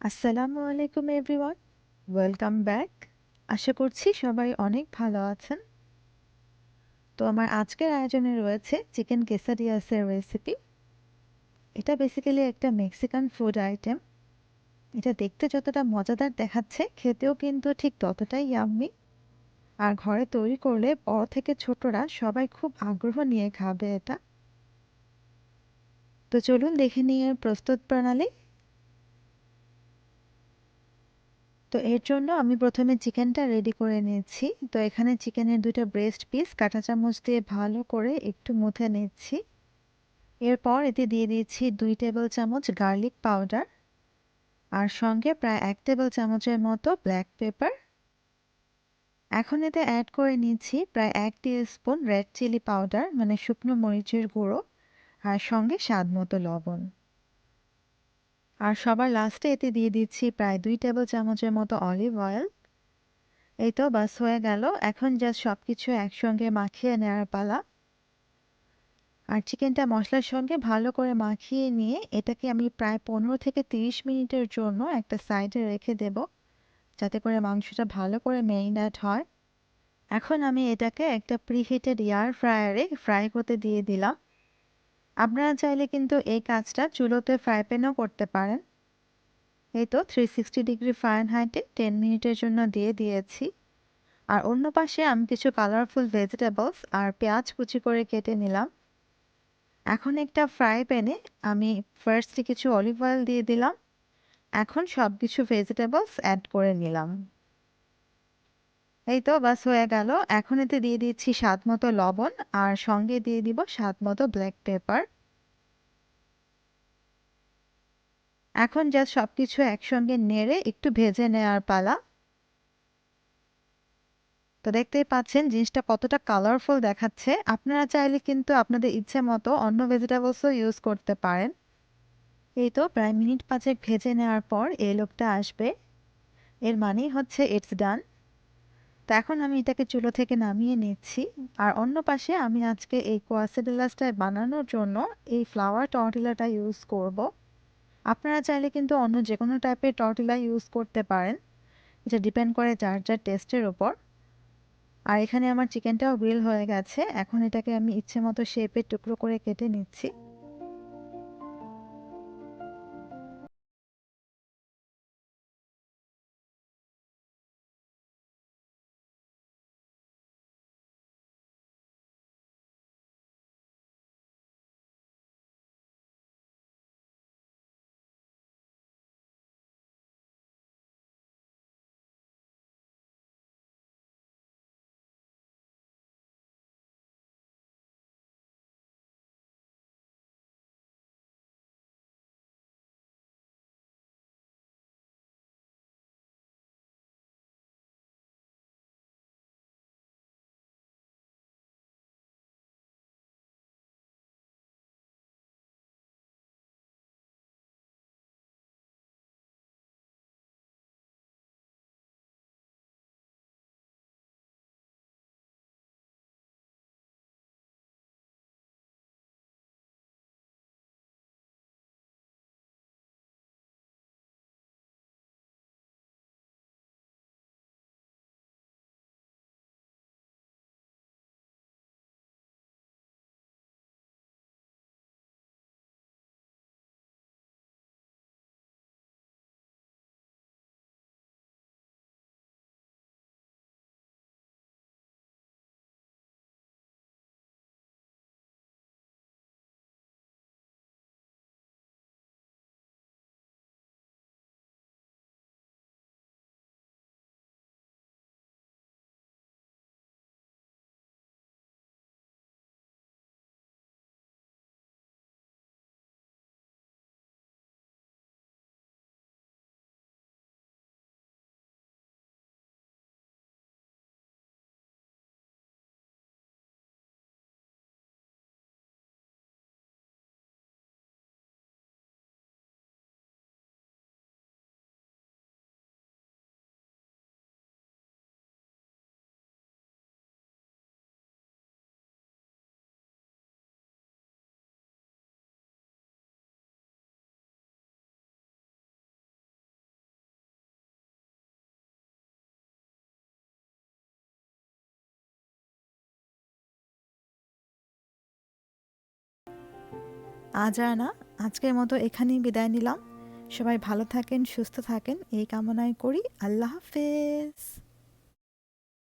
আসসালামু আলাইকুম everyone, welcome back. আশা করছি সবাই অনেক ভালো আছেন। তো আমার আজকের আয়োজনে রয়েছে চিকেন কেসাডিয়াসের রেসিপি। এটা বেসিক্যালি একটা মেক্সিকান ফুড আইটেম। এটা দেখতে যতটা মজাদার দেখাচ্ছে, খেতেও কিন্তু ঠিক ততটাই ইয়াম্মি। আর ঘরে তৈরি করলে বড় থেকে ছোটরা সবাই খুব আগ্রহ নিয়ে খাবে এটা। তো চলুন দেখে নিই এর প্রস্তুত প্রণালী। তো এর জন্য আমি প্রথমে চিকেনটা রেডি করে নিয়েছি। তো এখানে চিকেনের ২টা ব্রেস্ট পিস কাঁটা চামচ দিয়ে ভালো করে একটু মুথে নিচ্ছি। এরপর এতে দিয়ে দিচ্ছি ২ টেবিল চামচ গার্লিক পাউডার, আর সঙ্গে প্রায় ১ টেবিল চামচের মতো ব্ল্যাক পেপার। এখন এতে অ্যাড করে নিচ্ছি প্রায় ১ টিস্পুন রেড চিলি পাউডার, মানে শুকনো মরিচের গুঁড়ো, আর সঙ্গে স্বাদ মতো লবণ। আর সবার লাস্টে এতে দিয়ে দিচ্ছি প্রায় ২ টেবিল চামচের মতো অলিভ অয়েল। এই তো বাস হয়ে গেল। এখন জাস্ট সবকিছু একসঙ্গে মাখিয়ে নেওয়ার পালা। আর চিকেনটা মশলার সঙ্গে ভালো করে মাখিয়ে নিয়ে এটাকে আমি প্রায় ১৫ থেকে ৩০ মিনিটের জন্য একটা সাইডে রেখে দেব, যাতে করে মাংসটা ভালো করে ম্যারিনেট হয়। এখন আমি এটাকে একটা প্রিহিটেড এয়ার ফ্রায়ারে ফ্রাই করতে দিয়ে দিলাম। আপনারা চাইলে কিন্তু এই কাজটা চুলোতে ফ্রাই প্যানেও করতে পারেন। এই তো 360 ডিগ্রি ফারেনহাইটে 10 মিনিটের জন্য দিয়ে দিয়েছি। আর অন্য পাশে আমি কিছু কালারফুল ভেজিটেবলস আর পেঁয়াজ কুচি করে কেটে নিলাম। এখন একটা ফ্রাই প্যানে আমি ফার্স্টে কিছু অলিভ অয়েল দিয়ে দিলাম। এখন সব কিছু ভেজিটেবলস অ্যাড করে নিলাম। এই তো বাস হয়ে গেল। এখন এতে দিয়ে দিচ্ছি স্বাদ মতো লবণ, আর সঙ্গে দিয়ে দিব স্বাদ মতো ব্ল্যাক পেপার। এখন জাস্ট সব কিছু একসঙ্গে নেড়ে একটু ভেজে নেওয়ার পালা। তো দেখতেই পাচ্ছেন জিনিসটা কতটা কালারফুল দেখাচ্ছে। আপনারা চাইলে কিন্তু আপনাদের ইচ্ছে মতো অন্য ভেজিটেবলসও ইউজ করতে পারেন। এই তো প্রায় মিনিট ৫ ভেজে নেওয়ার পর এই লোকটা আসবে, এর মানেই হচ্ছে ইটস ডান। তো এখন আমি এটাকে চুলো থেকে নামিয়ে নিচ্ছি। আর অন্য পাশে আমি আজকে এই কোয়াসেডেলাসটা বানানোর জন্য এই ফ্লাওয়ার টর্টিলাটা ইউজ করব। আপনারা চাইলে কিন্তু অন্য যে কোনো টাইপের টর্টিলা ইউজ করতে পারেন, এটা ডিপেন্ড করে যার যার টেস্টের ওপর। আর এখানে আমার চিকেনটাও গ্রিল হয়ে গেছে। এখন এটাকে আমি ইচ্ছে মতো শেপের টুকরো করে কেটে নিচ্ছি। আজ আর না, আজকের মতো এখানেই বিদায় নিলাম। সবাই ভালো থাকেন, সুস্থ থাকেন এই কামনাই করি। আল্লাহ হাফেজ।